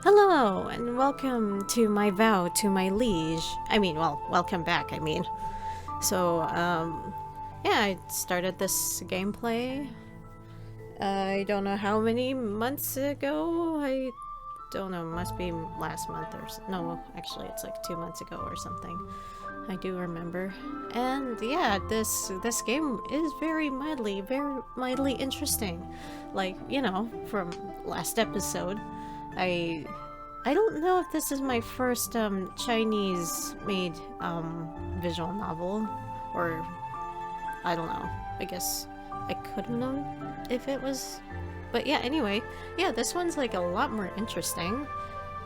Hello, and welcome to my Vow to My Liege. Well, welcome back, So, yeah, I started this gameplay. I don't know how many months ago. I don't know, must be last month or no, actually it's like 2 months ago or something. I do remember. And yeah, this game is very mildly interesting. Like, you know, from last episode. I don't know if this is my first Chinese made visual novel, or I don't know. I guess I could have known if it was, but yeah, anyway, yeah, this one's like a lot more interesting,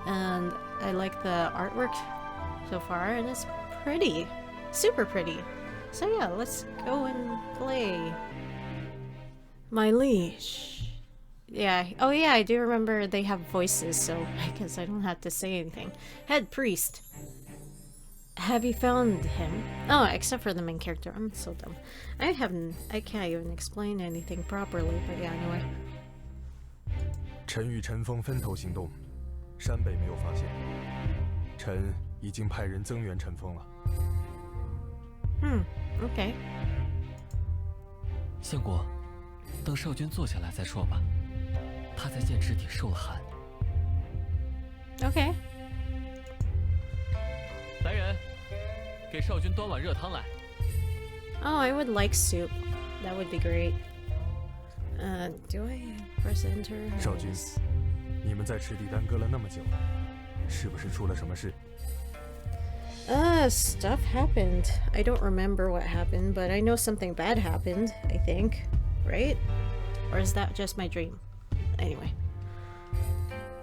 and I like the artwork so far, and it's pretty, super pretty. So yeah, let's go and play. My liege. Yeah, oh yeah, I do remember they have voices, so I guess I don't have to say anything. Head priest. Have you found him? Oh, except for the main character. I'm so dumb. I can't even explain anything properly, but yeah, anyway. 臣与陈峰分头行动，山北没有发现。臣已经派人增援陈峰了。Okay. 相国，等少君坐下来再说吧。他在剑池底受了寒。Okay. 来人，给少君端碗热汤来。Oh, I would like soup. That would be great. Do I press enter? 少君，你们在池底耽搁了那么久，是不是出了什么事？ Stuff happened. I don't remember what happened, but I know something bad happened, I think. Right? Or is that just my dream? Anyway.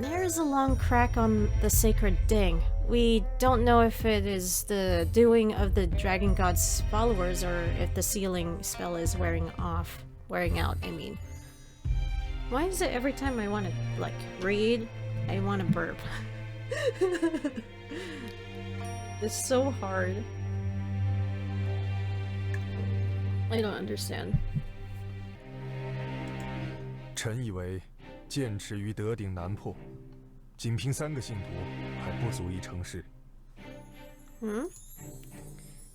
There's a long crack on the sacred ding. We don't know if it is the doing of the dragon god's followers or if the sealing spell is wearing out, I mean. Why is it every time I want to, like, read, I want to burp? It's so hard. I don't understand. 臣以为剑池与德鼎难破，仅凭3个信徒还不足以成事。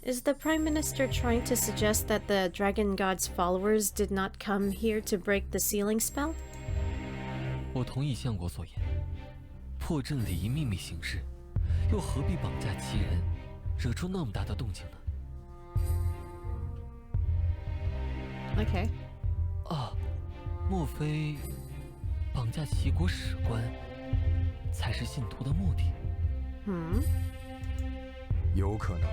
Is the Prime Minister trying to suggest that the Dragon God's followers did not come here to break the sealing spell? 我同意相国所言，破阵礼仪秘密行事，又何必绑架其人，惹出那么大的动静呢？ Okay. 啊，莫非绑架齐国史官才是信徒的目的？有可能。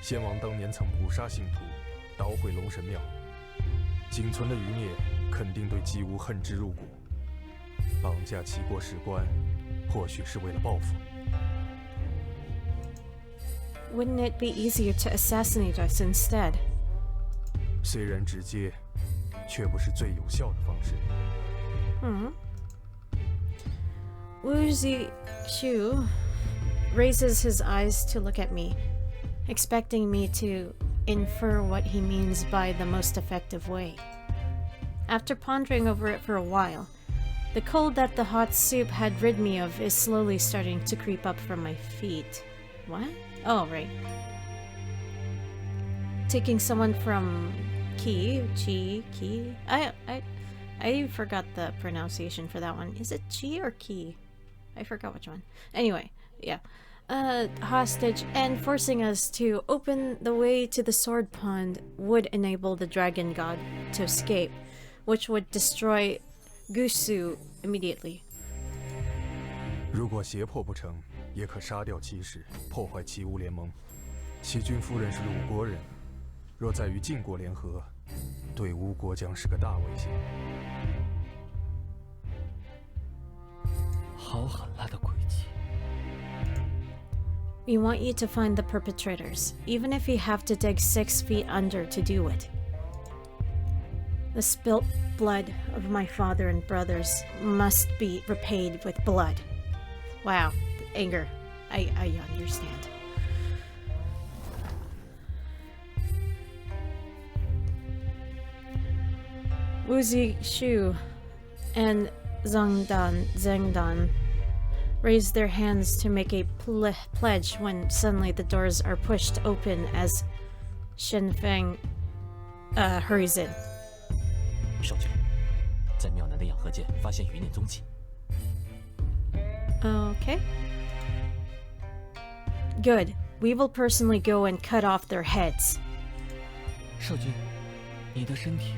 先王当年曾捕杀信徒，捣毁龙神庙，仅存的余孽肯定对姬无恨之入骨。绑架齐国史官，或许是为了报复。 Wouldn't it be easier to assassinate us instead? 虽然直接，却不是最有效的方式。Wu Zixu raises his eyes to look at me, expecting me to infer what he means by the most effective way. After pondering over it for a while, the cold that the hot soup had rid me of is slowly starting to creep up from my feet. What? Oh, right. Taking someone from Chi. I forgot the pronunciation for that one. Is it Chi or Ki? I forgot which one. Anyway, yeah. Hostage and forcing us to open the way to the sword pond would enable the dragon god to escape, which would destroy Gusu immediately. 如果胁迫不成，也可杀掉齐氏，破坏齐吴联盟。齐君夫人是鲁国人，若再与晋国联合，对吴国将是个大威胁。好狠辣的诡计！ We want you to find the perpetrators, even if you have to dig 6 feet under to do it. The spilt blood of my father and brothers must be repaid with blood. Wow, anger. I understand. Wu Zixu and Zhengdan raise their hands to make a pledge when suddenly the doors are pushed open as Shenfeng hurries in. 少君，在庙南的养和界发现余孽踪迹。 Okay. Good. We will personally go and cut off their heads. 少君，你的身体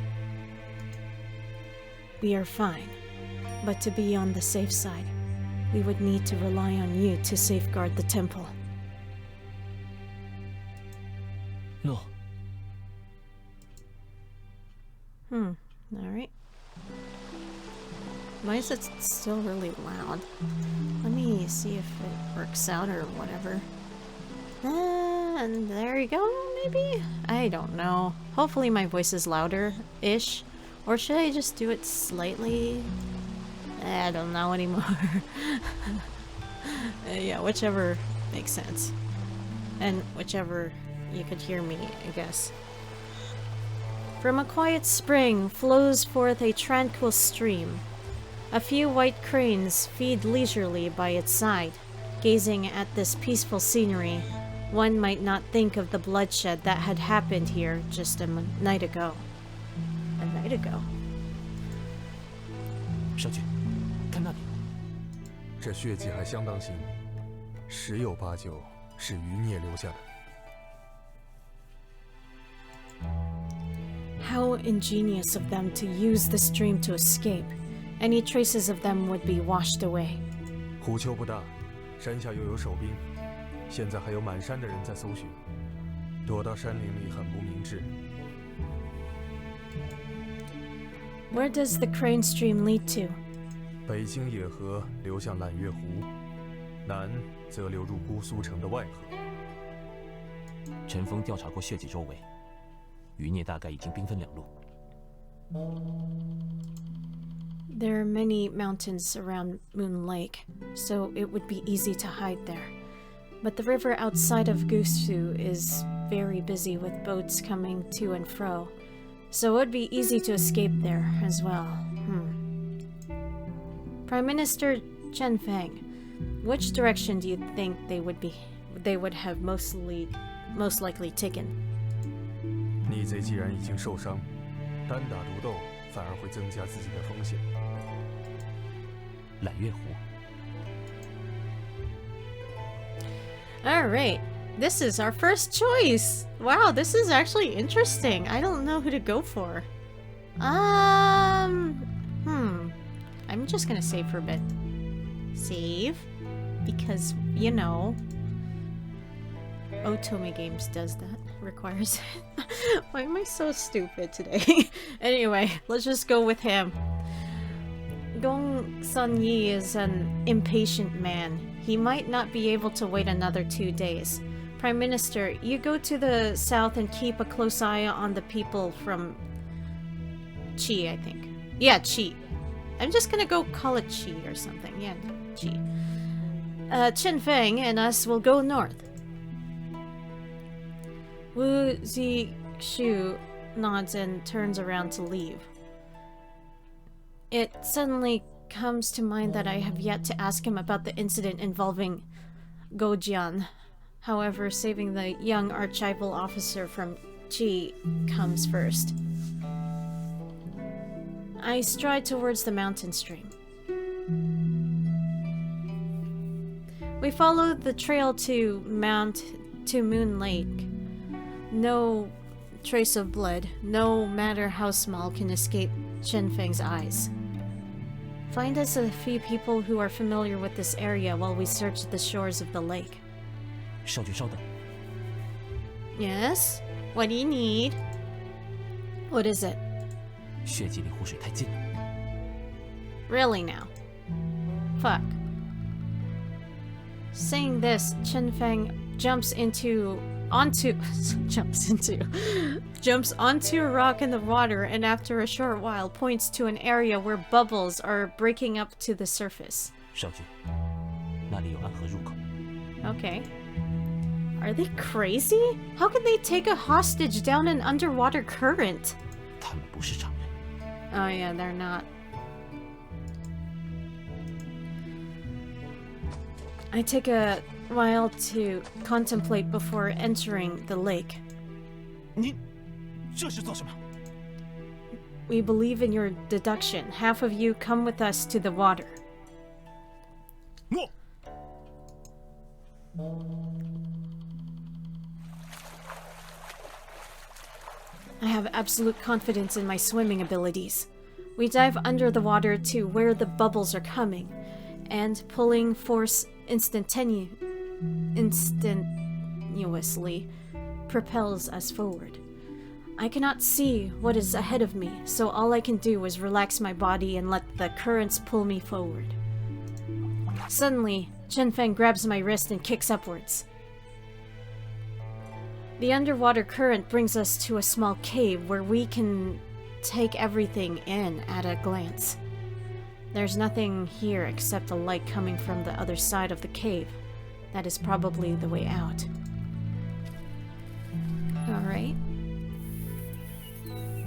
We are fine. But to be on the safe side, we would need to rely on you to safeguard the temple. No. Alright. Why is it still really loud? Let me see if it works out or whatever. And there you go, maybe? I don't know. Hopefully my voice is louder-ish. Or should I just do it slightly? I don't know anymore. Yeah, whichever makes sense. And whichever you could hear me, I guess. From a quiet spring flows forth a tranquil stream. A few white cranes feed leisurely by its side. Gazing at this peaceful scenery, one might not think of the bloodshed that had happened here just a night ago. A night ago. 少君，看那里，这血迹还相当新，十有八九是余孽留下的。 How ingenious of them to use the stream to escape. Any traces of them would be washed away. 虎丘不大，山下又有守兵，现在还有满山的人在搜寻，躲到山林里很不明智。 Where does the crane stream lead to? 北经野河流向揽月湖，南则流入姑苏城的外河。陈峰调查过血迹周围，余孽大概已经兵分两路。 There are many mountains around Moon Lake, so it would be easy to hide there. But the river outside of Gusu is very busy with boats coming to and fro, so it would be easy to escape there as well. Prime Minister Chen Feng, which direction do you think they would have most likely taken? 逆贼既然已经受伤，单打独斗反而会增加自己的风险。揽月湖。 Alright, this is our first choice! Wow, this is actually interesting. I don't know who to go for. I'm just gonna save for a bit. Save? Because, you know... Otome Games does that. Requires it. Why am I so stupid today? Anyway, let's just go with him. Gong Sun Yi is an impatient man. He might not be able to wait another 2 days. Prime Minister, you go to the south and keep a close eye on the people from... Qi, I think. Yeah, Qi. I'm just gonna go call it Qi or something. Yeah, Qi. Chen Feng and us will go north. Wu Zixu nods and turns around to leave. It suddenly comes to mind that I have yet to ask him about the incident involving Gojian. However, saving the young archival officer from Qi comes first. I stride towards the mountain stream. We follow the trail to Moon Lake. No trace of blood, no matter how small, can escape Chen Feng's eyes. Find us a few people who are familiar with this area while we search the shores of the lake. 少君稍等， Yes? What do you need? What is it? 血迹离湖水太近了。 Really now? Fuck. Saying this, Chen Feng jumps onto a rock in the water, and after a short while points to an area where bubbles are breaking up to the surface. 少君，那里有暗河入口。 Okay. Are they crazy? How can they take a hostage down an underwater current? 他们不是常人。 Oh yeah, they're not. I take a while to contemplate before entering the lake. 您这是做什么？ We believe in your deduction. Half of you come with us to the water. 诺。 I have absolute confidence in my swimming abilities. We dive under the water to where the bubbles are coming, and pulling force instantaneously propels us forward. I cannot see what is ahead of me, so all I can do is relax my body and let the currents pull me forward. Suddenly, Chenfeng grabs my wrist and kicks upwards. The underwater current brings us to a small cave where we can take everything in at a glance. There's nothing here except a light coming from the other side of the cave. That is probably the way out. Alright.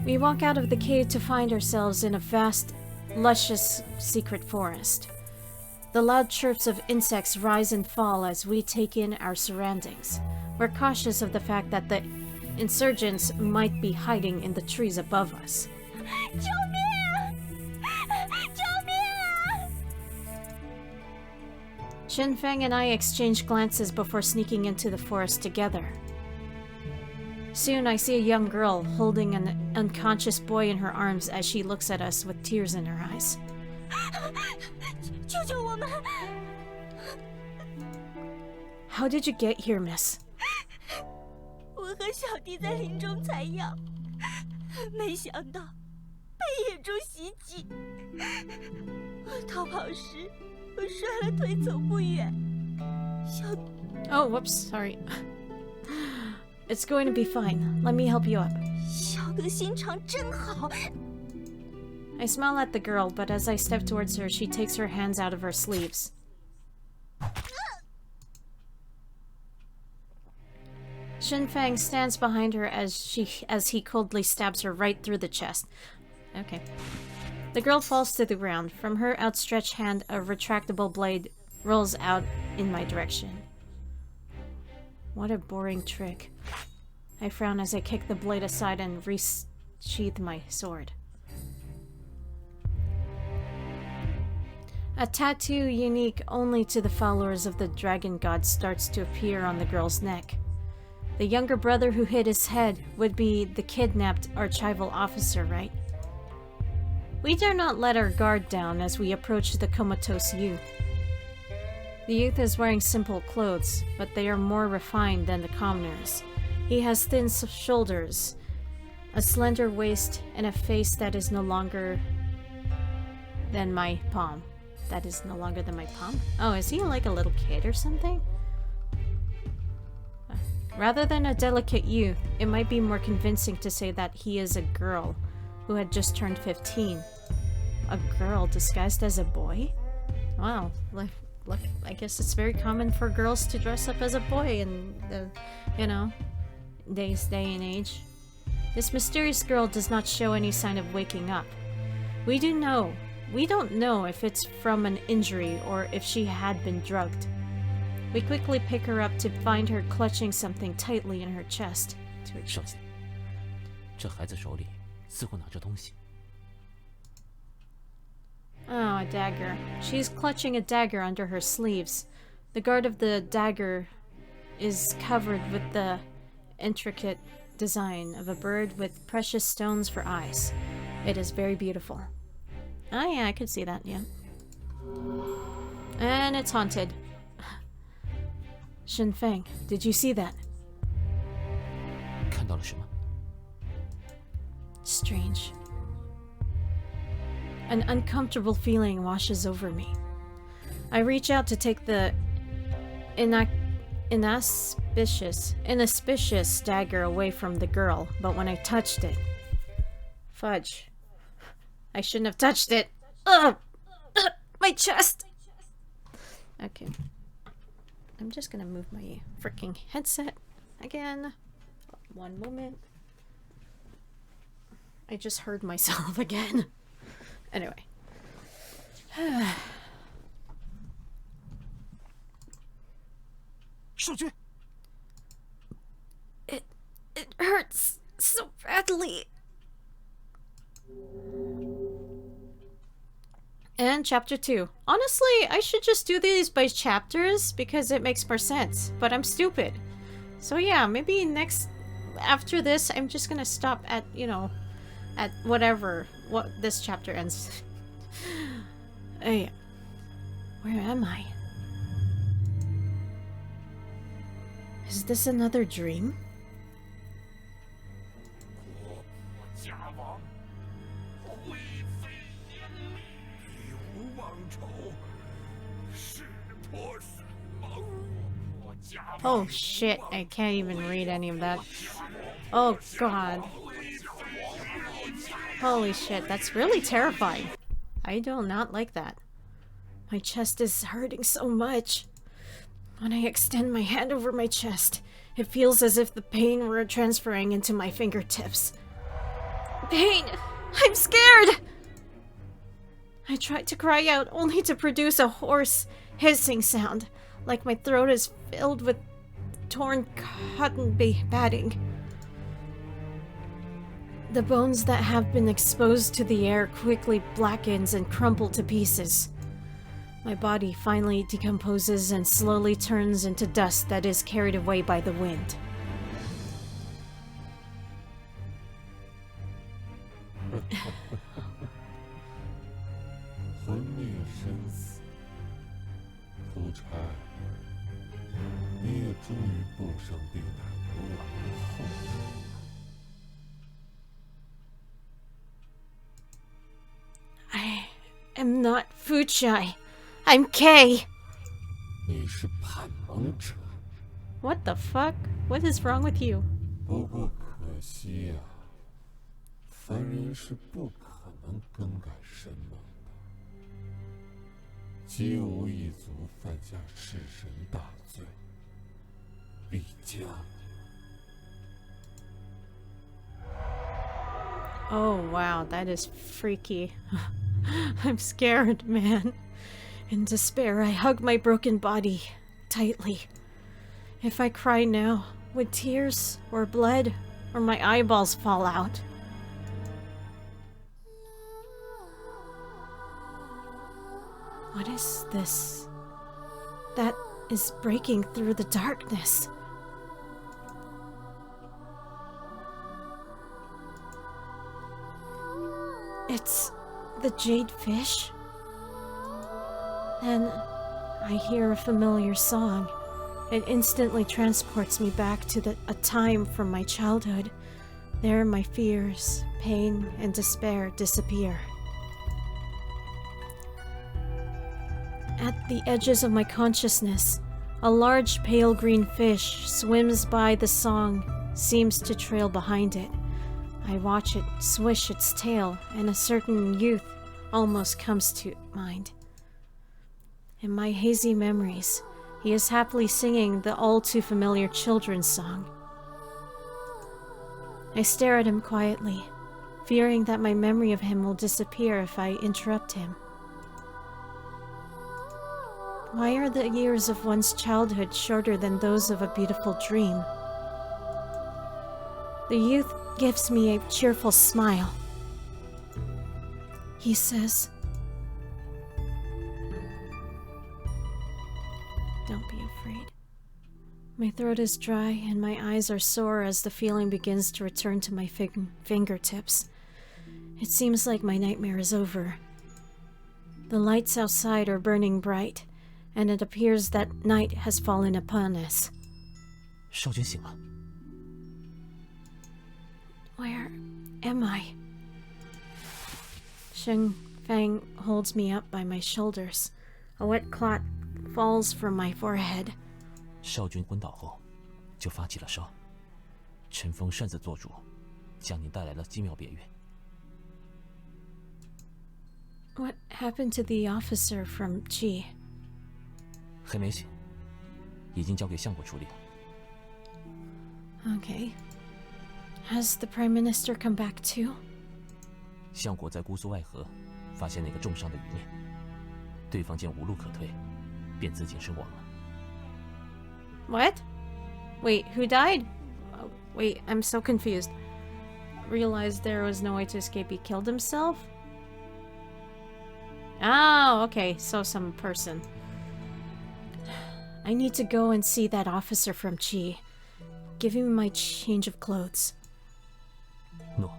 We walk out of the cave to find ourselves in a vast, luscious secret forest. The loud chirps of insects rise and fall as we take in our surroundings. We're cautious of the fact that the insurgents might be hiding in the trees above us. 救命！救命！ Chenfeng and I exchange glances before sneaking into the forest together. Soon I see a young girl holding an unconscious boy in her arms as she looks at us with tears in her eyes. 救救我们！ How did you get here, miss? 我和小弟在林中采药，没想到被野猪袭击。我逃跑时，我摔了腿，走不远。小 Oh, whoops, sorry. It's going to be fine. Let me help you up. 小哥心肠真好。 I smile at the girl, but as I step towards her, she takes her hands out of her sleeves. Shinfang stands behind her as he coldly stabs her right through the chest. Okay. The girl falls to the ground. From her outstretched hand, a retractable blade rolls out in my direction. What a boring trick. I frown as I kick the blade aside and resheath my sword. A tattoo unique only to the followers of the dragon god starts to appear on the girl's neck. The younger brother who hit his head would be the kidnapped archival officer, right? We dare not let our guard down as we approach the comatose youth. The youth is wearing simple clothes, but they are more refined than the commoners. He has thin shoulders, a slender waist, and a face that is no longer than my palm. That is no longer than my palm? Oh, is he like a little kid or something? Rather than a delicate youth, it might be more convincing to say that he is a girl who had just turned 15. A girl disguised as a boy? Wow, look, I guess it's very common for girls to dress up as a boy in the, day and age. This mysterious girl does not show any sign of waking up. We don't know if it's from an injury or if she had been drugged. We quickly pick her up to find her clutching something tightly in her chest. 少爷，这孩子手里似乎拿着东西。 Oh, a dagger. She's clutching a dagger under her sleeves. The guard of the dagger is covered with the intricate design of a bird with precious stones for eyes. It is very beautiful. Oh yeah, I could see that, yeah. And it's haunted. Shinfeng, did you see that? 看到了什么？ Strange. An uncomfortable feeling washes over me. I reach out to take the inauspicious dagger away from the girl, but when I touched it... Fudge. I shouldn't have touched it. Ugh! My chest! Okay. I'm just gonna move my freaking headset again. One moment. I just heard myself again. Anyway. 少君， It hurts so badly. And chapter 2. Honestly, I should just do these by chapters because it makes more sense, but I'm stupid. So yeah, maybe after this, I'm just gonna stop at, at what this chapter ends. Hey, where am I? Is this another dream? 家王灰飞烟灭，一无忘仇，誓破死盟。我家王 Oh shit, I can't even read any of that. Oh god. Holy shit, that's really terrifying. I do not like that. My chest is hurting so much. When I extend my hand over my chest, it feels as if the pain were transferring into my fingertips. Pain! I'm scared! I tried to cry out, only to produce a hoarse, hissing sound, like my throat is filled with torn cotton batting. The bones that have been exposed to the air quickly blackens and crumble to pieces. My body finally decomposes and slowly turns into dust that is carried away by the wind. I am not food shy. I'm Kay. What the fuck? What is wrong with you? 不过可惜啊，凡人是不可能更改神盟的。姬无一族犯下弑神大罪，必将。Oh wow, that is freaky. I'm scared, man. In despair, I hug my broken body tightly. If I cry now, would tears or blood or my eyeballs fall out? What is this? That is breaking through the darkness. It's the jade fish. Then I hear a familiar song. It instantly transports me back to a time from my childhood. There my fears, pain, and despair disappear. At the edges of my consciousness, a large pale green fish swims by the song, seems to trail behind it. I watch it swish its tail, and a certain youth almost comes to mind. In my hazy memories, he is happily singing the all-too-familiar children's song. I stare at him quietly, fearing that my memory of him will disappear if I interrupt him. Why are the years of one's childhood shorter than those of a beautiful dream? The youth gives me a cheerful smile. He says, "Don't be afraid." My throat is dry and my eyes are sore as the feeling begins to return to my fingertips. It seems like my nightmare is over. The lights outside are burning bright, and it appears that night has fallen upon us. 少君醒了。 Where am I? Sheng Fang holds me up by my shoulders. A wet clot falls from my forehead. 少君昏倒后，就发起了烧。陈峰擅自做主，将您带来了机妙别院。 What happened to the officer from Qi? 还没醒，已经交给相国处理了。 Okay. Has the Prime Minister come back too? 相国在姑苏外河发现那个重伤的余孽，对方见无路可退，便自尽身亡了。What? Wait, who died? Oh, wait, I'm so confused. Realized there was no way to escape. He killed himself? Oh, okay, so some person. I need to go and see that officer from Chi. Give him my change of clothes. No.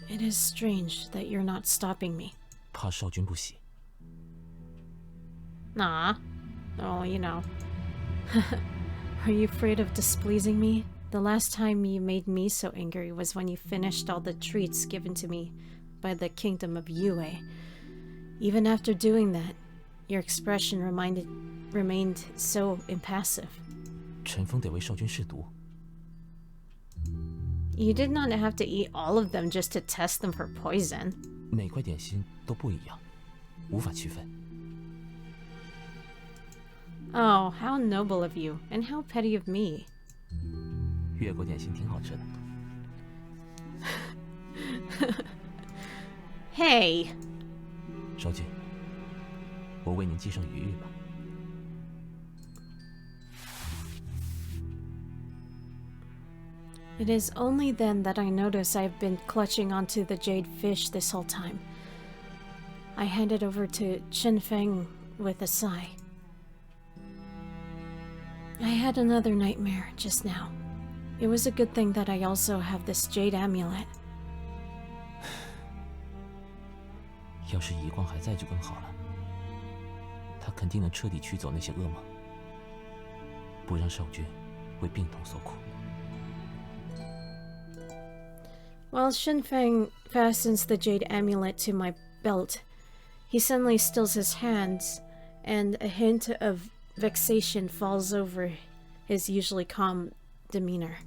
It is strange that you're not stopping me. 怕少君不喜。 Nah. Oh, you know. Are you afraid of displeasing me? The last time you made me so angry was when you finished all the treats given to me by the kingdom of Yue. Even after doing that, your expression remained so impassive. 陈峰得为少君试毒。 You did not have to eat all of them just to test them for poison. 每块点心都不一样，无法区分。 Oh, how noble of you, and how petty of me. 越国点心挺好吃的。Hey! 少君，我为您寄上鱼玉吧。 It is only then that I notice I've been clutching onto the jade fish this whole time. I hand it over to Chen Feng with a sigh. I had another nightmare just now. It was a good thing that I also have this jade amulet. 要是遗光还在就更好了，他肯定能彻底驱走那些噩梦，不让少君为病痛所苦。 While Shen Feng fastens the jade amulet to my belt, he suddenly stills his hands, and a hint of vexation falls over his usually calm demeanor.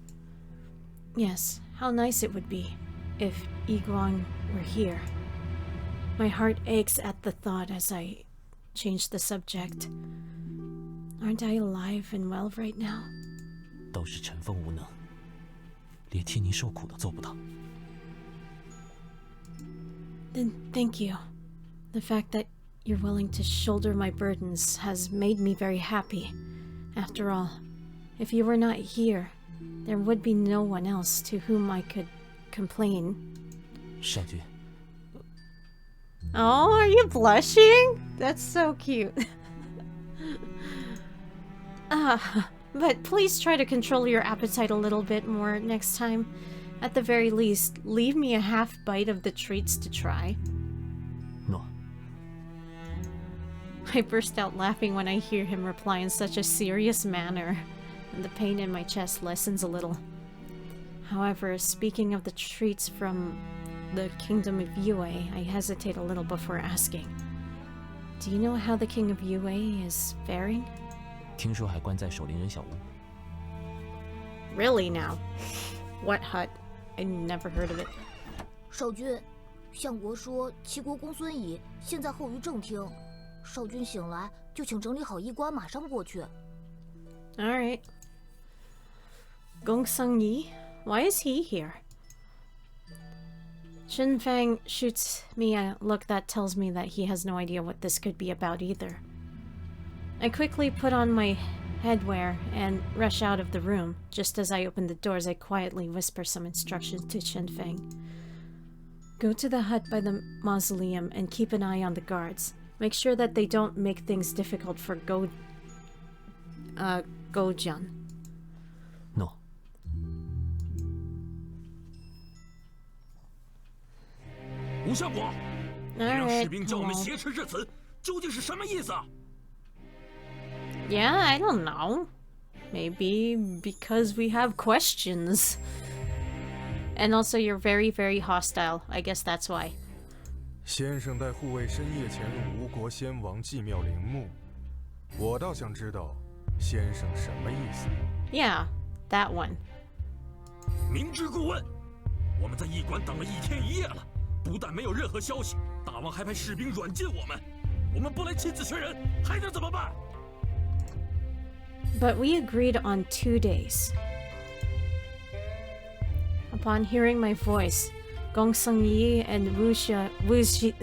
Yes, how nice it would be if Yiguang were here. My heart aches at the thought as I change the subject. Aren't I alive and well right now? 都是陈峰无能，连替您受苦都做不到。 Then thank you. The fact that you're willing to shoulder my burdens has made me very happy. After all, if you were not here, there would be no one else to whom I could complain. 少君， Oh, are you blushing? That's so cute. But please try to control your appetite a little bit more next time. At the very least, leave me a half bite of the treats to try. No. I burst out laughing when I hear him reply in such a serious manner, and the pain in my chest lessens a little. However, speaking of the treats from the kingdom of Yue, I hesitate a little before asking. Do you know how the king of Yue is faring? 听说还关在守灵人小屋。 Really now? What hut? I never heard of it. 少君，相国说齐国公孙乙现在候于正厅，少君醒来就请整理好衣冠，马上过去。 Alright. Gong Sung Yi? Why is he here? Shin Fang shoots me a look that tells me that he has no idea what this could be about either. I quickly put on my headwear and rush out of the room. Just as I open the doors, I quietly whisper some instructions to Shin Fang. Go to the hut by the mausoleum and keep an eye on the guards. Make sure that they don't make things difficult for Gojian. No. 吴相国，你让 Alright, 士兵叫我们 hello. 挟持至此，究竟是什么意思啊？ Yeah, I don't know. Maybe because we have questions. And also you're very, very hostile. I guess that's why. 先生带护卫深夜潜入吴国先王祭庙陵墓，我倒想知道先生什么意思。 Yeah, that one. 明知故问。我们在驿馆等了1天1夜了，不但没有任何消息，大王还派士兵软禁我们。我们不来亲自确认，还能怎么办？ But we agreed on 2 days. Upon hearing my voice, Gong Sung Yi and Wu Xi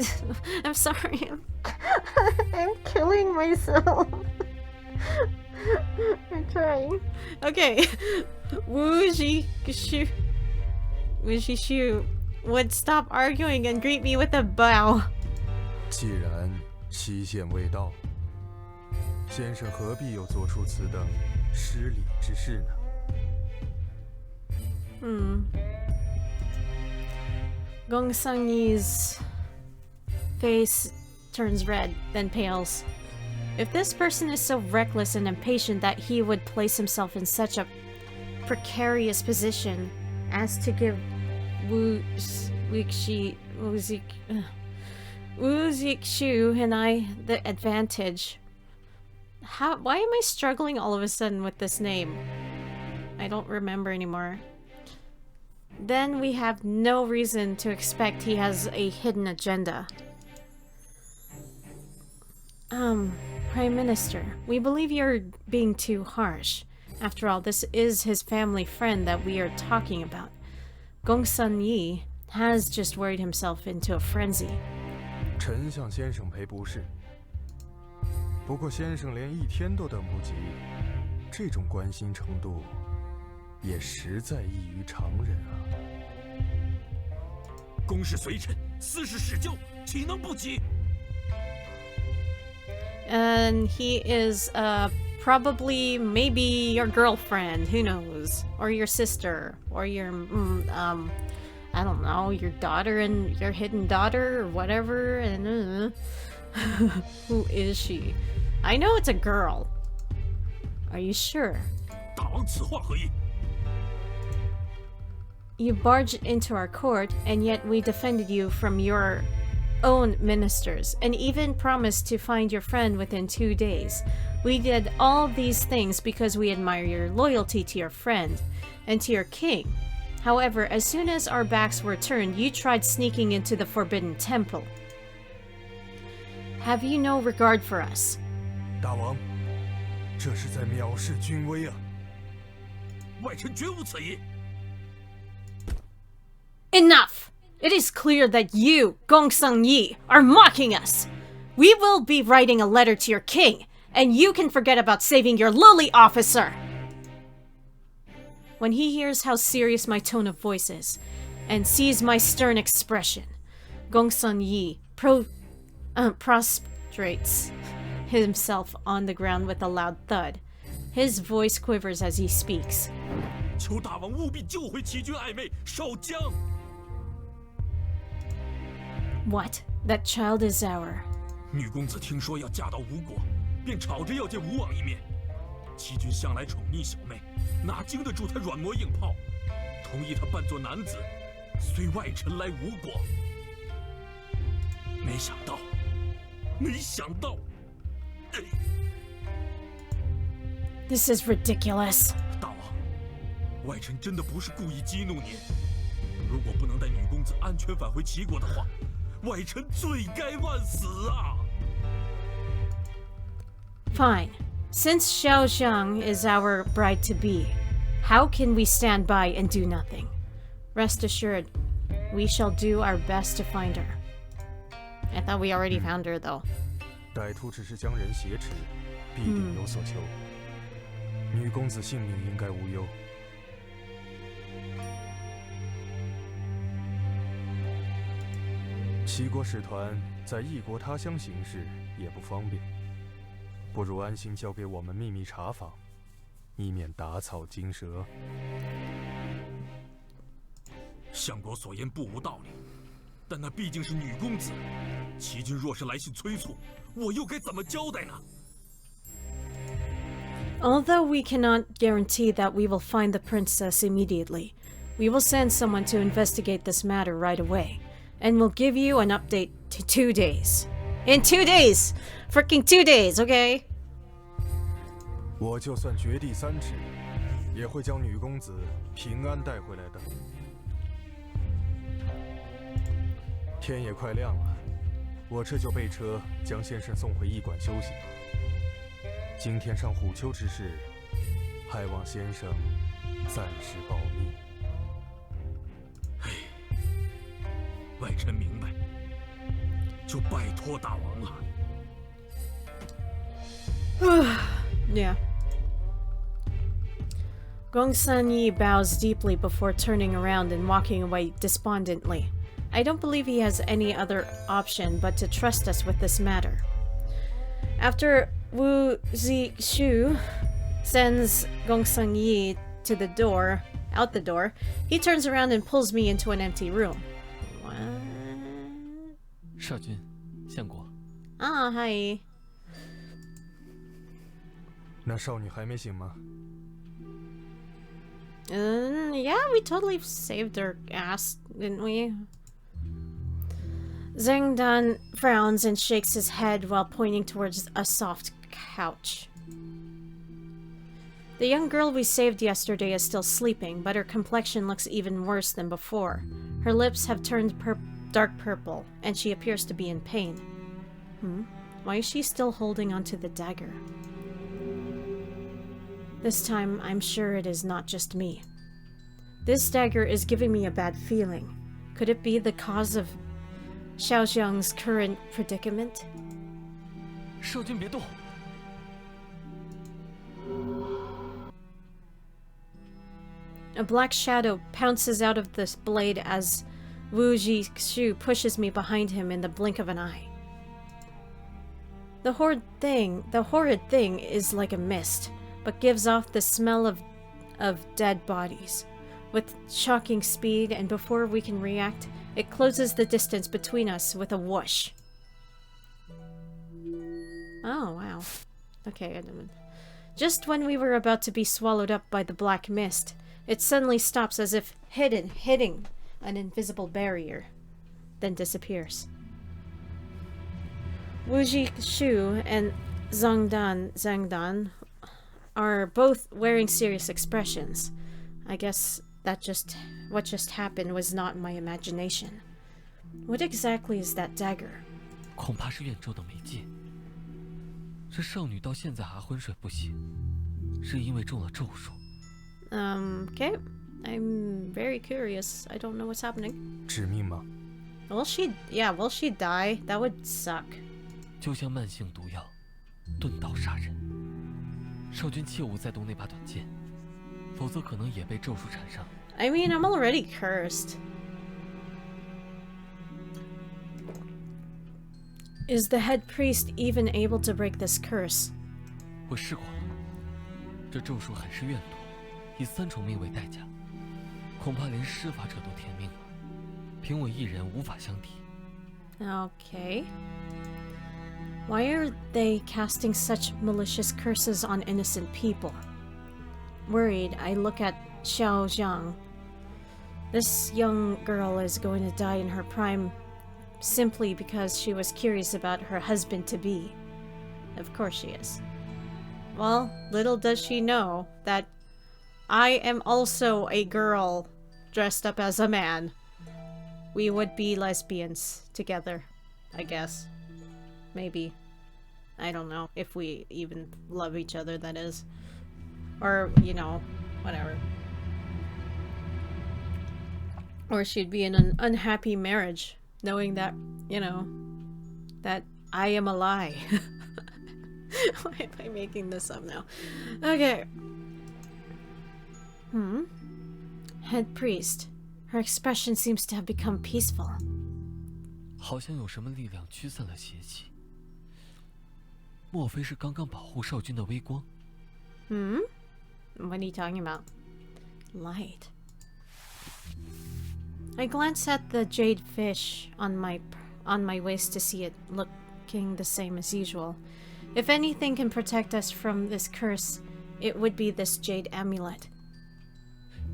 I'm sorry, I'm killing myself. trying. Okay. Wujishu would stop arguing and greet me with a bow. 既然期限未到，先生何必又做出此等失礼之事呢？ Gong Sang-yi's face turns red, then pales. If this person is so reckless and impatient that he would place himself in such a precarious position as to give Wuxikshu and I the advantage. Why am I struggling all of a sudden with this name? I don't remember anymore. Then we have no reason to expect he has a hidden agenda. Prime Minister, we believe you're being too harsh. After all, this is his family friend that we are talking about. Gong Sang-yi has just worried himself into a frenzy. 臣向先生赔不是。不过先生连1天都等不及，这种关心程度，也实在异于常人啊。公事随臣，私事始究，岂能不急？ And he is probably maybe your girlfriend, who knows, or your sister, or your I don't know, your daughter and your hidden daughter or whatever. And who is she? I know it's a girl. Are you sure? 大王此话何意？ You barged into our court, and yet we defended you from your own ministers, and even promised to find your friend within 2 days. We did all these things because we admire your loyalty to your friend and to your king. However, as soon as our backs were turned, you tried sneaking into the Forbidden Temple. Have you no regard for us? 大王，这是在藐视君威啊！外臣绝无此意。 Enough! It is clear that you, Gong Sang-yi, are mocking us. We will be writing a letter to your king, and you can forget about saving your lowly officer. When he hears how serious my tone of voice is, and sees my stern expression, Gong Sang-yi prostrates himself on the ground with a loud thud. His voice quivers as he speaks. 求大王务必救回齐军暧昧，少将。 What? That child is our... 女公子听说要嫁到吴国，便吵着要见吴王一面。齐军向来宠溺小妹，哪经得住他软磨硬泡？同意他扮作男子，随外臣来吴国。没想到，This is ridiculous. 大王，外臣真的不是故意激怒您。如果不能带女公子安全返回齐国的话，外臣罪该万死啊！ Fine. Since Xiao Zhang is our bride-to-be, how can we stand by and do nothing? Rest assured, we shall do our best to find her. I thought we already found her, though. 歹徒只是将人挟持，必定有所求。女公子性命应该无忧。齐国使团在异国他乡行事也不方便，不如安心交给我们秘密查访，以免打草惊蛇。相国所言不无道理，但那毕竟是女公子，齐军若是来信催促，我又该怎么交代呢？ Although we cannot guarantee that we will find the princess immediately, we will send someone to investigate this matter right away, and we'll give you an update to 2 days. In 2 days! Freaking 2 days, okay? 我就算掘地3尺，也会将女公子平安带回来的。天也快亮了，我这就备车将先生送回驿馆休息。今天上虎丘之事，还望先生暂时保密。外臣明白，就拜托大王了。Yeah. Gongsun Yi bows deeply before turning around and walking away despondently. I don't believe he has any other option but to trust us with this matter. After Wu Zixu sends Gongsun Yi to the door, out the door, he turns around and pulls me into an empty room. What? 少君，相国， Ah, hi. 那少女还没醒吗？ Yeah, we totally saved her ass, didn't we? Zheng Dan frowns and shakes his head while pointing towards a soft couch. The young girl we saved yesterday is still sleeping, but her complexion looks even worse than before. Her lips have turned dark purple, and she appears to be in pain. Why is she still holding onto the dagger? This time, I'm sure it is not just me. This dagger is giving me a bad feeling. Could it be the cause of Xiaoxiang's current predicament? 少君别动！ A black shadow pounces out of this blade as Wu Zixu pushes me behind him in the blink of an eye. The horrid thing is like a mist, but gives off the smell of dead bodies. With shocking speed, and before we can react, it closes the distance between us with a whoosh. Oh, wow. Okay, just when we were about to be swallowed up by the black mist, it suddenly stops as if hitting an invisible barrier, then disappears. Wu Zixu and Zheng Dan are both wearing serious expressions. I guess what just happened was not my imagination. What exactly is that dagger? 恐怕是怨咒的媒介。这少女到现在还昏睡不醒，是因为中了咒术。Okay. I'm very curious. I don't know what's happening. 致命吗？ Will she die? That would suck. 就像慢性毒药，钝刀杀人。少君切勿再动那把短剑，否则可能也被咒术缠上。 I mean, I'm already cursed. Is the head priest even able to break this curse? 我试过了，这咒术很是怨毒，以3重命为代价，恐怕连施法者都填命了，凭我一人无法相抵。 Okay. Why are they casting such malicious curses on innocent people? Worried, I look at Xiao Zhang. This young girl is going to die in her prime simply because she was curious about her husband-to-be. Of course she is. Well, little does she know that I am also a girl dressed up as a man. We would be lesbians together, I guess. Maybe. I don't know if we even love each other, that is. Or, you know, whatever. Or she'd be in an unhappy marriage, knowing that, you know, that I am a lie. Why am I making this up now? Okay. Head priest. Her expression seems to have become peaceful. 好像有什么力量驱散了邪气。莫非是刚刚保护少君的微光？ What are you talking about? Light. I glance at the jade fish on my waist to see it looking the same as usual. If anything can protect us from this curse, it would be this jade amulet.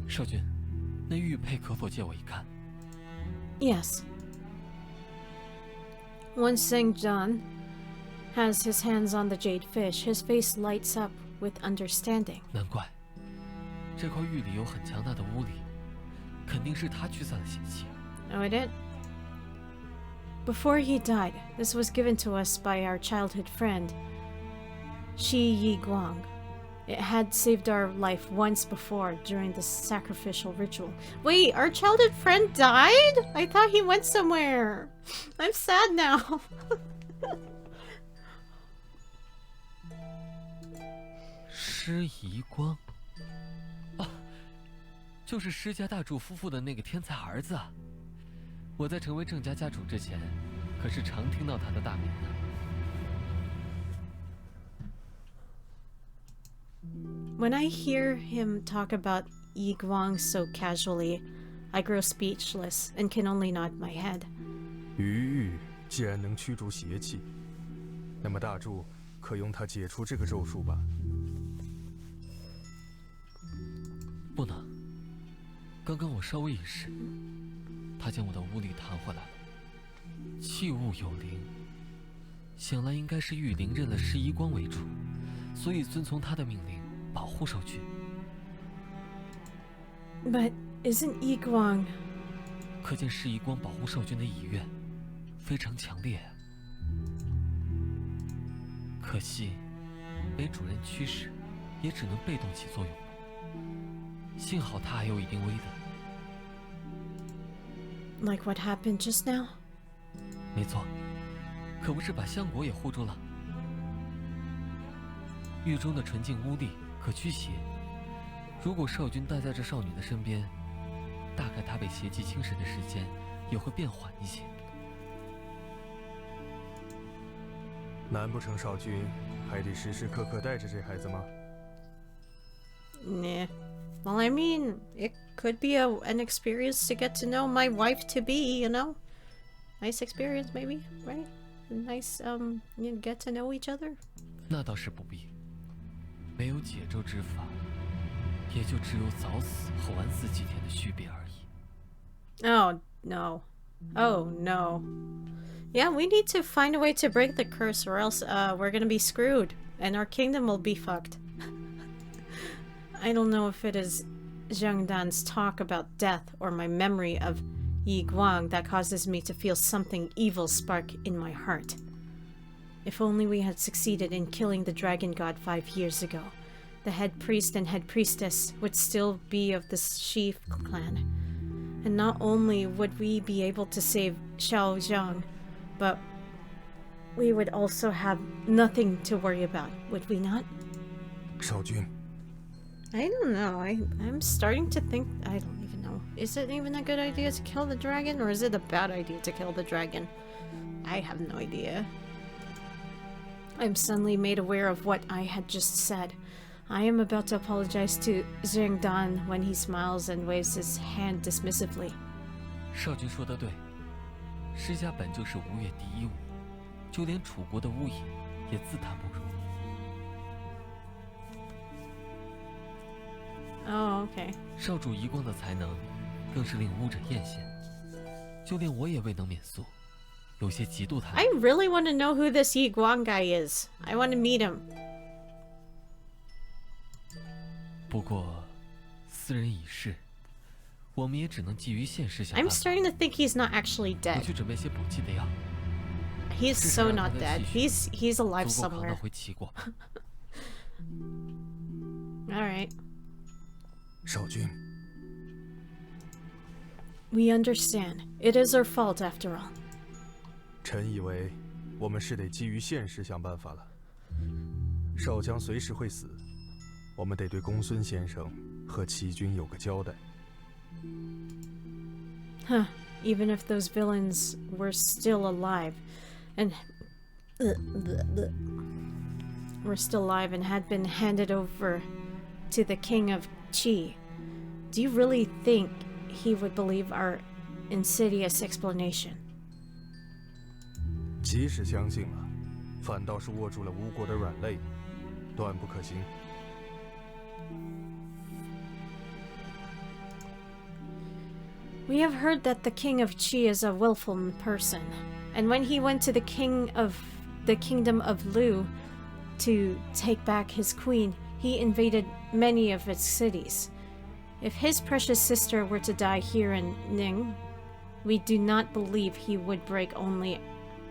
少君，那玉佩可否借我一看？ Yes. Once Zheng has his hands on the jade fish, his face lights up with understanding. 难怪，这块玉里有很强大的巫力，肯定是他驱散了邪气。 Oh, it did? Before he died, this was given to us by our childhood friend, Shi Yi Guang. It had saved our life once before during the sacrificial ritual. Wait, our childhood friend died? I thought he went somewhere. I'm sad now. 施遗光，啊，就是施家大主夫妇的那个天才儿子啊！我在成为郑家家主之前，可是常听到他的大名呢。When I hear him talk about Yi Guang so casually, I grow speechless and can only nod my head. 鱼既然能驱逐邪气，那么大柱可用它解除这个咒术吧？不能。刚刚我稍微一试，他将我的巫力弹回来了。器物有灵，想来应该是玉灵认了施一光为主，所以遵从他的命令保护少君。But isn't Yi Guang... 可见施一光保护少君的意愿非常强烈啊。可惜被主人驱使，也只能被动起作用了。幸好他还有一定威力。Like what happened just now? 没错，可不是把香果也护住了。狱中的纯净巫力可驱邪，如果少君待在这少女的身边，大概她被邪气侵蚀的时间也会变缓一些。难不成少君还得时时刻刻带着这孩子吗？ Nah. Well, I mean, it could be an experience to get to know my wife-to-be, you know? Nice experience, maybe, right? Nice, you get to know each other? 那倒是不必，没有解咒之法，也就只有早死后晚死几天的区别而已。Oh, no. Oh, no. Yeah, we need to find a way to break the curse or else we're gonna be screwed and our kingdom will be fucked. I don't know if it is Zhang Dan's talk about death or my memory of Yi Guang that causes me to feel something evil spark in my heart. If only we had succeeded in killing the dragon god 5 years ago, the head priest and head priestess would still be of the Shi clan. And not only would we be able to save Xiao Zhang, but we would also have nothing to worry about, would we not? 少君， I don't know. I'm starting to think... I don't even know. Is it even a good idea to kill the dragon? Or is it a bad idea to kill the dragon? I have no idea. I'm suddenly made aware of what I had just said. I am about to apologize to Zhang Dan when he smiles and waves his hand dismissively. 少君说得对，施家本就是吴越第一武，就连楚国的巫野也自叹不如。Oh, okay. 少主遗光的才能，更是令巫者艳羡，就连我也未能免俗，有些嫉妒他。I really want to know who this Yi Guang guy is. I want to meet him. 不过，斯人已逝，我们也只能基于现实想 I'm 办法。 starting to think he's not actually 我 dead. 去准备些补气的药， He's 至 so 少让 not 他的 dead. 气血 He's alive 足够扛到 somewhere. 回齐国。 Alright. 少君， We understand. It is our fault after all. 臣以为我们是得基于现实想办法了。少将随时会死，我们得对公孙先生和齐军有个交代。 Huh. Even if those villains were still alive and were still alive and had been handed over to the king of Qi, do you really think he would believe our insidious explanation? 即使相信了，反倒是握住了吴国的软肋，断不可行。 We have heard that the king of Qi is a willful person, and when he went to the king of the kingdom of Lu to take back his queen, he invaded many of its cities. If his precious sister were to die here in Ning, we do not believe he would break only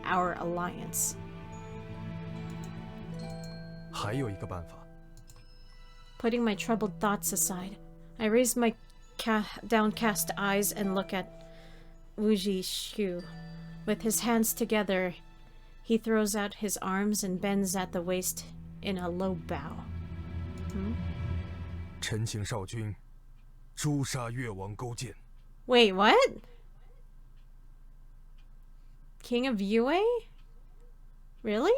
our alliance. 还有一个办法， Putting my troubled thoughts aside, I raise my downcast eyes and look at Wuji Shu. With his hands together, he throws out his arms and bends at the waist in a low bow. 臣请少君诛杀越王勾践。 Wait, what? King of Yue? Really?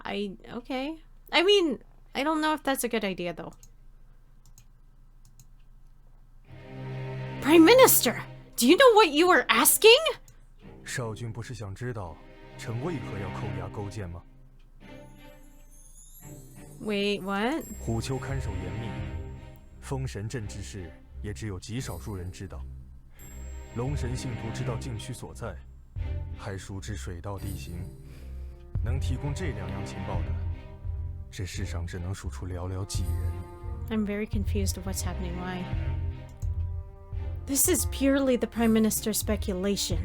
Okay. I mean, I don't know if that's a good idea, though. Prime Minister, do you know what you are asking? 少君不是想知道臣为何要扣押勾践吗？ Wait, what? 虎丘看守严密，封神镇之事也只有极少数人知道。龙神信徒知道禁区所在，还熟知水道地形，能提供这2样情报的，这世上只能数出寥寥几人。 I'm very confused of what's happening. Why? This is purely the Prime Minister's speculation.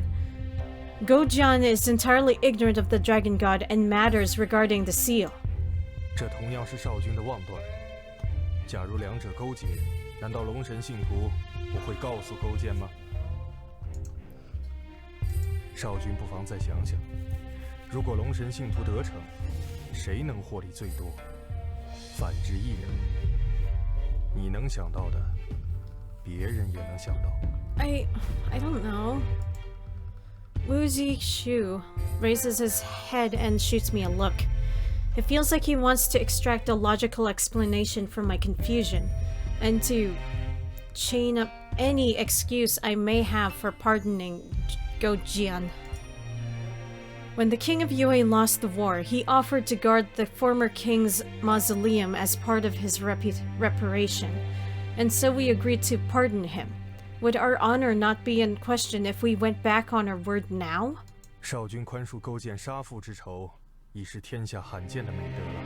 Gojian is entirely ignorant of the Dragon God and matters regarding the seal. 这同样是少君的妄断。假如两者勾结，难道龙神信徒不会告诉勾践吗？少君不妨再想想，如果龙神信徒得逞，谁能获利最多？反之亦然。你能想到的，别人也能想到。I don't know. Wu Shu raises his head and shoots me a look. It feels like he wants to extract a logical explanation from my confusion, and to chain up any excuse I may have for pardoning Gojian. When the king of Yue lost the war, he offered to guard the former king's mausoleum as part of his reparation, and so we agreed to pardon him. Would our honor not be in question if we went back on our word now? 少君宽恕勾践杀父之仇，已是天下罕见的美德了。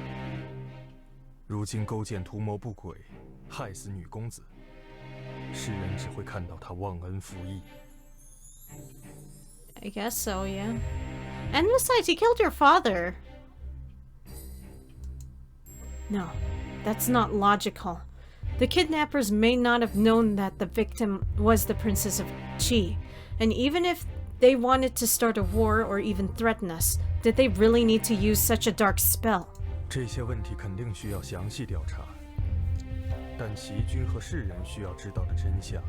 如今勾践图谋不轨，害死女公子，世人只会看到他忘恩负义。 I guess so, yeah. And besides, he killed your father. No, that's not logical. The kidnappers may not have known that the victim was the Princess of Qi, and even if they wanted to start a war or even threaten us, did they really need to use such a dark spell? 这些问题肯定需要详细调查，但齐军和世人需要知道的真相，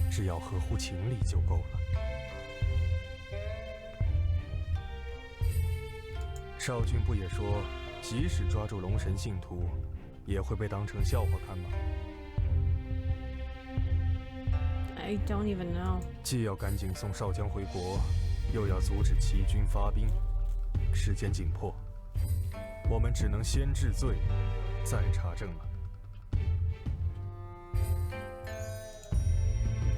只要合乎情理就够了。少君不也说，即使抓住龙神信徒，也会被当成笑话看吗？ I don't even know. 既要赶紧送少将回国，又要阻止齐军发兵，时间紧迫，我们只能先治罪，再查证了。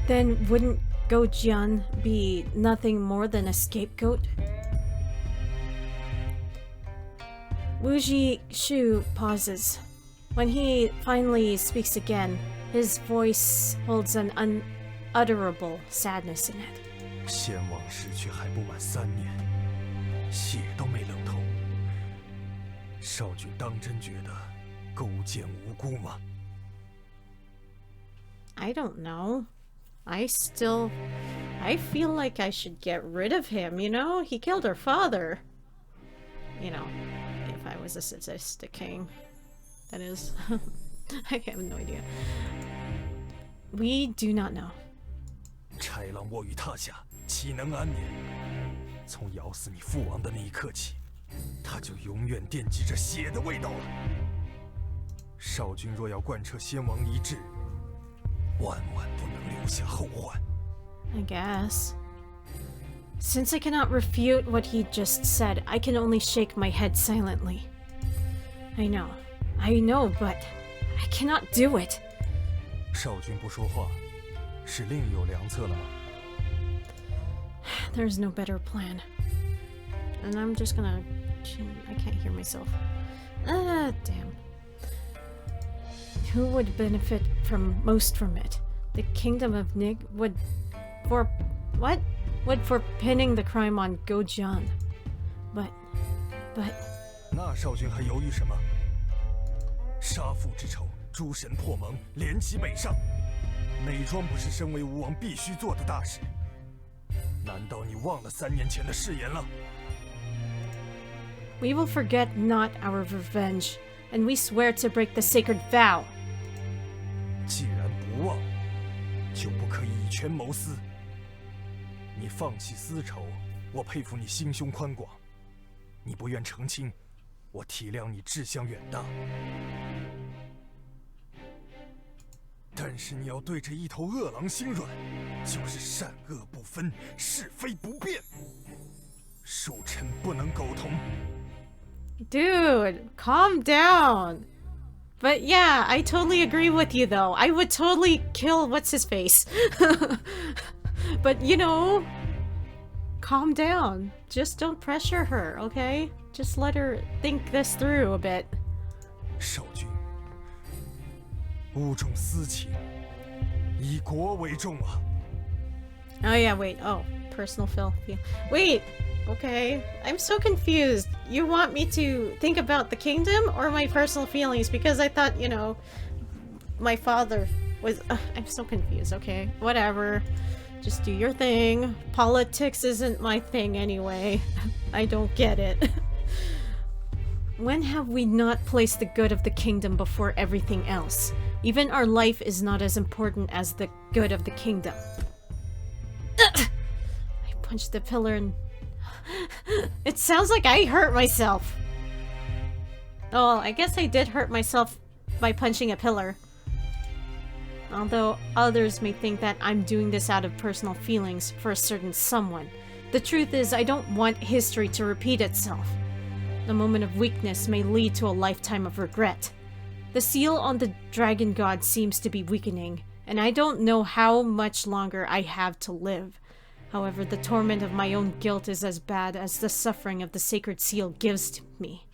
Then wouldn't Gojian be nothing more than a scapegoat? Wu Shu pauses. When he finally speaks again, his voice holds an unutterable sadness in it. 先王逝去还不满3年，血都没冷透。少君当真觉得勾践无辜吗？ I don't know. I feel like I should get rid of him, you know? He killed her father. You know, if I was a sadistic king. That is. I have no idea. We do not know. 豺狼卧于榻下，岂能安眠？从咬死你父王的那一刻起，他就永远惦记着血的味道了。少君若要贯彻先王遗志，万万不能留下后患。 I guess. Since I cannot refute what he just said, I can only shake my head silently. I know, but I cannot do it. 少君不说话，是另有良策了吗？ There's no better plan. And I'm just gonna... I can't hear myself. Damn. Who would benefit most from it? The kingdom of Nig would... for pinning the crime on Gojian. But... 那少君还犹豫什么？杀父之仇，诸神破盟，连其北上，美庄不是身为吴王必须做的大事。难道你忘了3年前的誓言了？ We will forget not our revenge, and we swear to break the sacred vow. 权谋私。你放弃私仇，我佩服你心胸宽广；你不愿澄清，我体谅你志向远大。但是你要对着一头饿狼心软，就是善恶不分，是非不辨。恕臣不能苟同。Dude, calm down. But yeah, I totally agree with you though. I would totally kill what's his face. But you know, calm down. Just don't pressure her, okay? Just let her think this through a bit. 少君，勿重私情，以国为重啊。Oh yeah, wait. Oh, personal feel. Wait. Okay, I'm so confused. You want me to think about the kingdom or my personal feelings? Because I thought, you know, my father was... I'm so confused, okay? Whatever. Just do your thing. Politics isn't my thing anyway. I don't get it. When have we not placed the good of the kingdom before everything else? Even our life is not as important as the good of the kingdom. I punched the pillar and... It sounds like I hurt myself. Oh, I guess I did hurt myself by punching a pillar. Although others may think that I'm doing this out of personal feelings for a certain someone. The truth is, I don't want history to repeat itself. The moment of weakness may lead to a lifetime of regret. The seal on the dragon god seems to be weakening, and I don't know how much longer I have to live. However, the torment of my own guilt is as bad as the suffering of the sacred seal gives to me.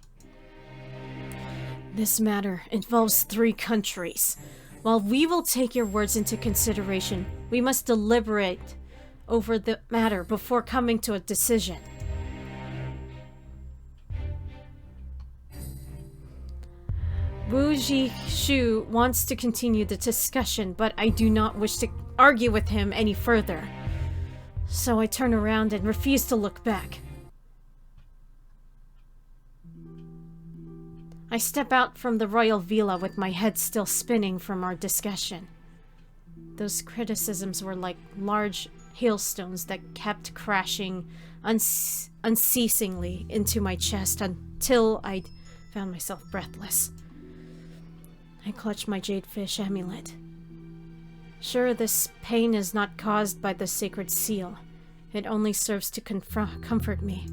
This matter involves 3 countries. While we will take your words into consideration, we must deliberate over the matter before coming to a decision. Wu Jishu wants to continue the discussion, but I do not wish to argue with him any further. So I turn around and refuse to look back. I step out from the royal villa with my head still spinning from our discussion. Those criticisms were like large hailstones that kept crashing unceasingly into my chest until I found myself breathless. I clutched my jadefish amulet. Sure, this pain is not caused by the sacred seal. It only serves to comfort me.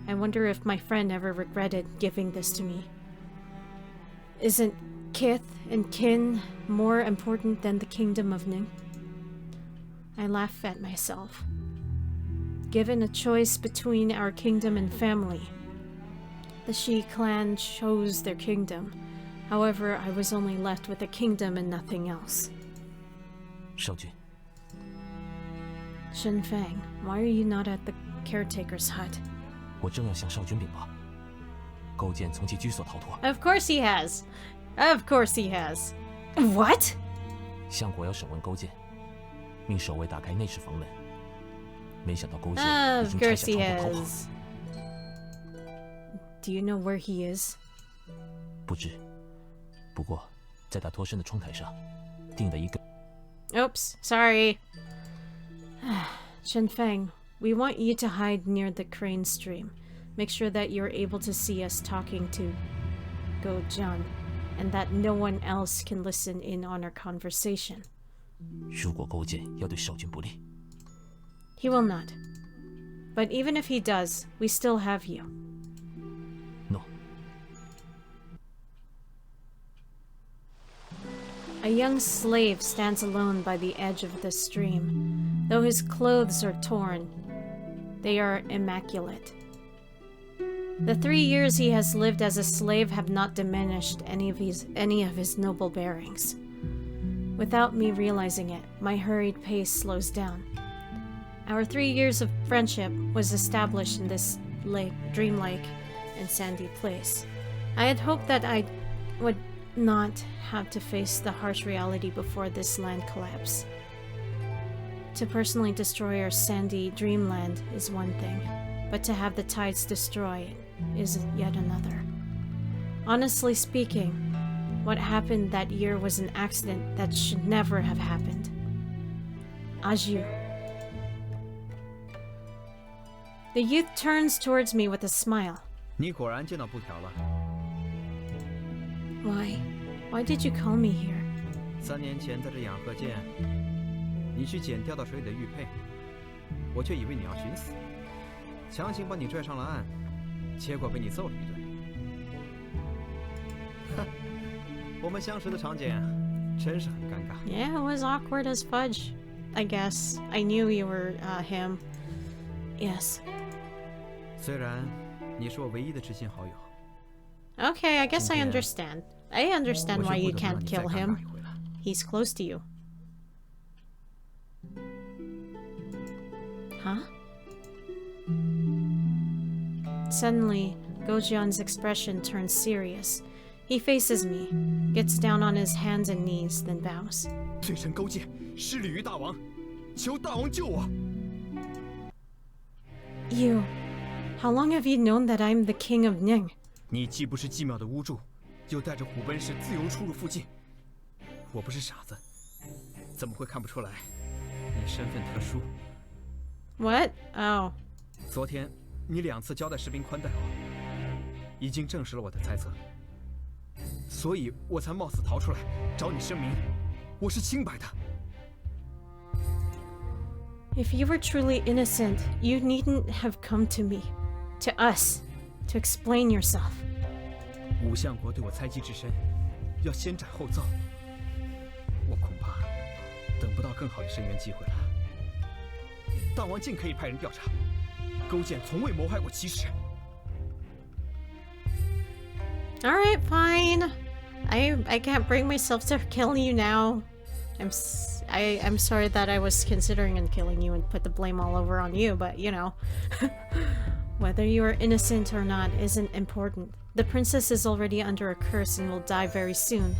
I wonder if my friend ever regretted giving this to me. Isn't kith and kin more important than the kingdom of Ning? I laugh at myself. Given a choice between our kingdom and family, the Shi clan chose their kingdom. However, I was only left with a kingdom and nothing else. 少君， Shen Fang, why are you not at the caretaker's hut? 我正要向少君禀报，勾践从其居所逃脱。 Of course he has. Of course he has. What? 相国要审问勾践，命守卫打开内室房门。没想到勾践已 Of 经拆 course 下 he 窗户逃跑。 has. Do you know where he is? 不知，不过在他脱身的窗台上钉了一个。 Oops, sorry. Shen Fang, we want you to hide near the crane stream. Make sure that you're able to see us talking to Go Jian, and that no one else can listen in on our conversation. 如果勾践要对少君不利， He will not. But even if he does, we still have you. no， A young slave stands alone by the edge of the stream. Though his clothes are torn, they are immaculate. The 3 years he has lived as a slave have not diminished any of his noble bearings. Without me realizing it, my hurried pace slows down. Our 3 years of friendship was established in this dream lake and sandy place. I had hoped that I would not have to face the harsh reality before this land collapse. To personally destroy our sandy dreamland is one thing, but to have the tides destroy it is yet another. Honestly speaking, what happened that year was an accident that should never have happened. Aju. The youth turns towards me with a smile. 你果然见到布条了。 Why? Why did you call me here? 3年前在这养鹤涧，你去捡掉到水里的玉佩，我却以为你要寻死，强行把你拽上了岸，结果被你揍了一顿。哼，我们相识的场景真是很尴尬。 Yeah, it was awkward as fudge. I guess. I knew you were him. Yes. 虽然你是我唯一的知心好友， Okay, I guess I Okay. understand. I understand 我 why 就 you 不得不让 can't 你再 kill 尴 him. 尬一回了。 He's close to you. Huh? Suddenly, Gojian's expression turns serious. He faces me, gets down on his hands and knees, then bows. 罪臣勾践失礼于大王，求大王救我。 You. How long have you known that I'm the king of Ning? 你既不是寂渺的巫祝，又带着虎贲氏自由出入附近。我不是傻子，怎么会看不出来？你身份特殊。 What? Oh. 昨天你2次交代士兵宽待我，已经证实了我的猜测，所以我才冒死逃出来找你声明，我是清白的。 If you were truly innocent, you needn't have come to me. To us. To explain yourself. 武相国对我猜忌至深，要先斩后奏。我恐怕等不到更好的伸冤机会了。大王尽可以派人调查，勾践从未谋害过骑士。 Alright, fine. I can't bring myself to kill you now. I'm sorry that I was considering on killing you and put the blame all over on you, but you know. Whether you are innocent or not isn't important. The princess is already under a curse and will die very soon.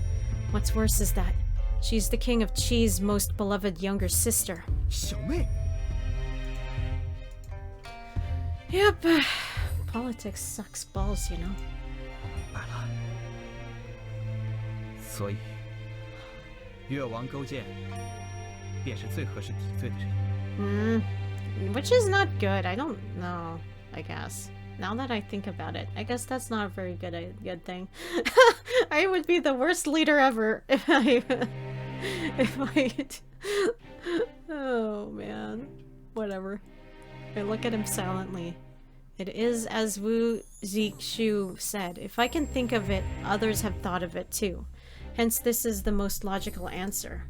What's worse is that she's the king of Qi's most beloved younger sister. 小妹， Yep. Politics sucks balls, you know. 明白了。所以，越王勾践便是最合适抵罪的人。 Which is not good. I don't know, I guess. Now that I think about it, I guess that's not a very good thing. I would be the worst leader ever if I... Oh, man. Whatever. I look at him silently. It is as Wu Zixu said. If I can think of it, others have thought of it too. Hence, this is the most logical answer.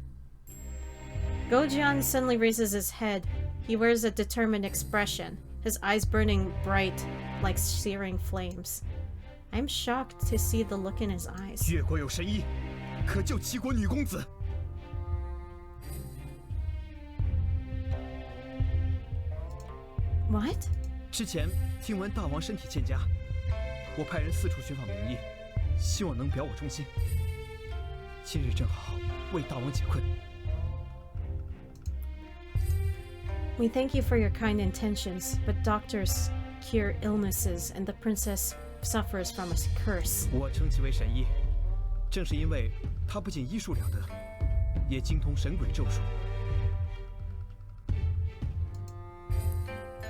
Gojian suddenly raises his head. He wears a determined expression, his eyes burning bright like searing flames. I'm shocked to see the look in his eyes. 越国有神医，可救齐国女公子。 What? 之前听闻大王身体欠佳，我派人四处寻访名医，希望能表我忠心。今日正好为大王解困。 We thank you for your kind intentions, but doctors cure illnesses and the princess suffers from a curse. 我称其为神医，正是因为他不仅医术了得，也精通神鬼咒术。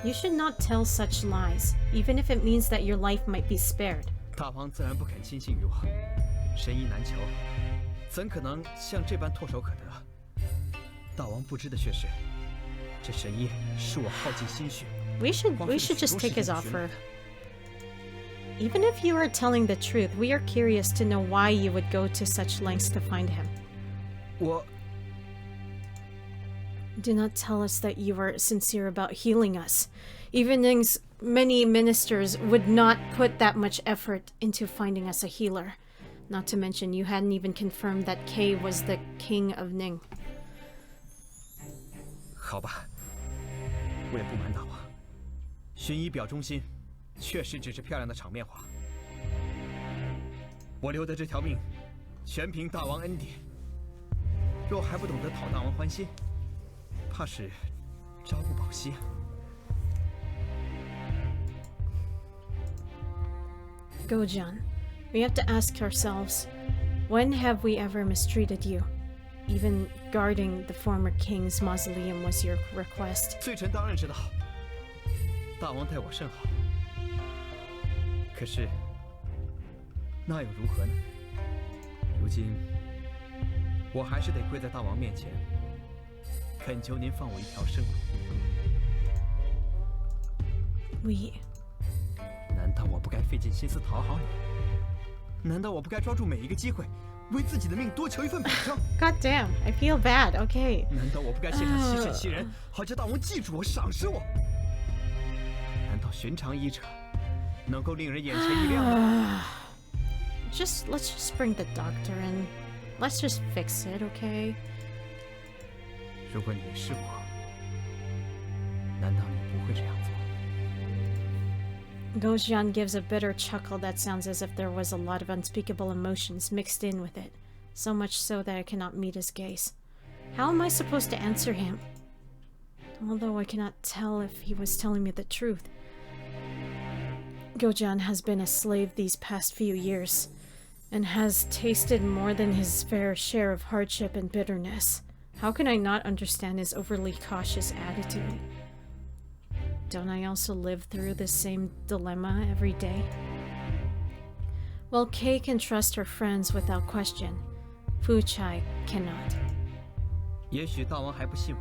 You should not tell such lies, even if it means that your life might be spared. 大王自然不肯轻信于我，神医难求，怎可能像这般唾手可得？大王不知的却是，这神医是我耗尽心血。 We should just take his offer. Even if you are telling the truth, we are curious to know why you would go to such lengths to find him. 我 Do not tell us that you are sincere about healing us. Even many ministers would not put that much effort into finding us a healer. Not to mention, you hadn't even confirmed that Kay was the king of Ning. 好吧，为了不瞒大王，寻医表忠心，确实只是漂亮的场面话。我留得这条命，全凭大王恩典。若还不懂得讨大王欢心，怕是朝不保夕啊。 Gojan, we have to ask ourselves, when have we ever mistreated you? Even guarding the former king's mausoleum was your request. 罪臣当然知道，大王待我甚好。可是，那又如何呢？如今，我还是得跪在大王面前，恳求您放我一条生路。 We 难道我不该费尽心思讨好你？难道我不该抓住每一个机会，为自己的命多求一份保障？ God damn, I feel bad. Okay. 难道我不该献上七圣七人，好叫大王记住我、赏识我？难道寻常医者能够令人眼前一亮吗？ Let's just bring the doctor in. Let's just fix it, okay? 如果你是我，难道你不会这样做？ Gojian gives a bitter chuckle that sounds as if there was a lot of unspeakable emotions mixed in with it, so much so that I cannot meet his gaze. How am I supposed to answer him? Although I cannot tell if he was telling me the truth. Gojian has been a slave these past few years, and has tasted more than his fair share of hardship and bitterness. How can I not understand his overly cautious attitude? Don't I also live through the same dilemma every day? Well, Kay can trust her friends without question. Fu Chai cannot. 也许大王还不信我，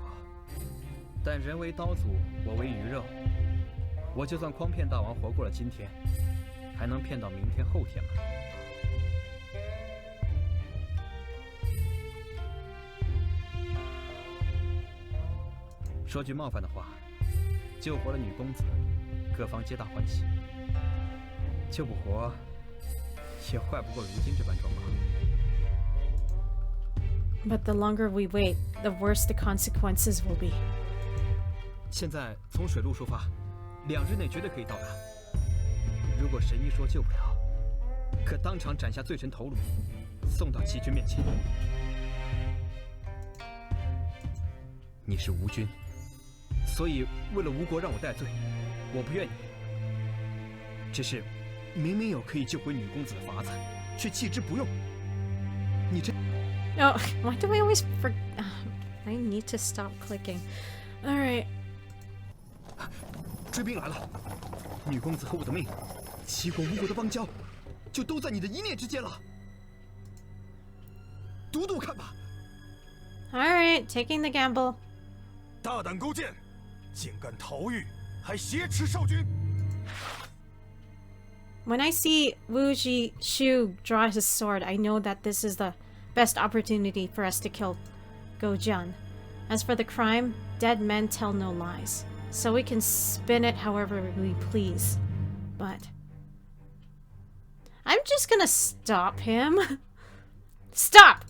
但人为刀俎，我为鱼肉。我就算诓骗大王活过了今天，还能骗到明天后天吗？说句冒犯的话。 救活了女公子，各方皆大欢喜；救不活，也坏不过如今这般状况。But the longer we wait, the worse the consequences will be. 现在从水路出发，2日内绝对可以到达。如果神医说救不了，可当场斩下罪臣头颅，送到齐军面前。你是吴军。 所以，为了吴国让我戴罪，我不愿意。只是，明明有可以救回女公子的法子，却弃之不用。你这…… Oh, why do I always forget? I need to stop clicking. All right. 追兵来了，女公子和我的命，齐国、吴国的邦交，就都在你的一念之间了。赌赌看吧。All right, taking the gamble. 大胆勾践！ 竟敢逃狱，还挟持少君！ When I see Wu Shu draw his sword, I know that this is the best opportunity for us to kill Gojian. As for the crime, dead men tell no lies, so we can spin it however we please. But I'm just gonna stop him. Stop!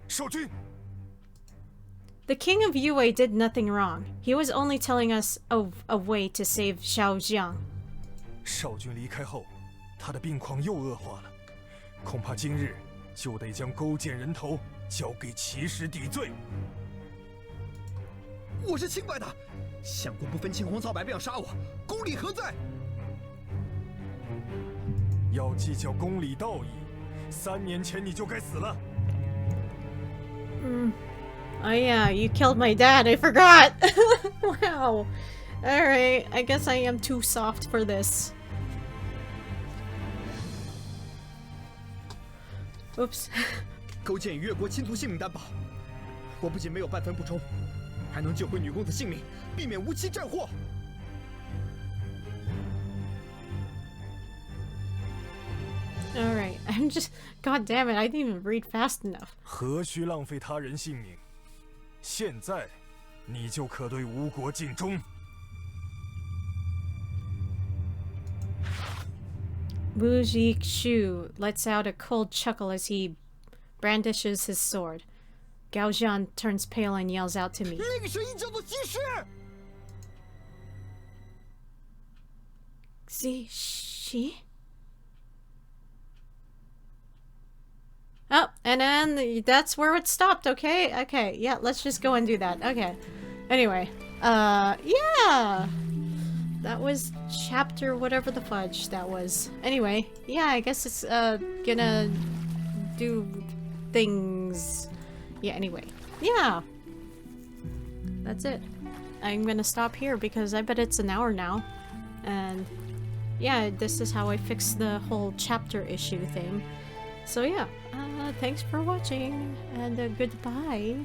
少君。 The king of Yue did nothing wrong. He was only telling us of a way to save Xiaojiang. 少君离开后，他的病况又恶化了，恐怕今日就得将勾践人头交给齐师抵罪。我是清白的，相公不分青红皂白便要杀我，公理何在？要计较公理道义，3年前你就该死了。Oh yeah, you killed my dad, I forgot! Wow. Alright, I guess I am too soft for this. Oops. 勾践与越国亲族性命担保，我不仅没有半分不忠，还能救回女公子性命，避免无期战祸。 Alright, I'm just... God damn it, I didn't even read fast enough. 何须浪费他人性命？现在，你就可对吴国尽忠。Wu Shu lets out a cold chuckle as he brandishes his sword. Gao Zhan turns pale and yells out to me. 那个声音叫做西施。She? Oh, and then that's where it stopped, okay? Okay, yeah, let's just go and do that. Okay. Anyway, yeah. That was chapter whatever the fudge that was. Anyway, yeah, I guess it's, gonna do things. Yeah, anyway. Yeah! That's it. I'm gonna stop here because I bet it's an hour now. And yeah, this is how I fix the whole chapter issue thing. So yeah, thanks for watching, and goodbye.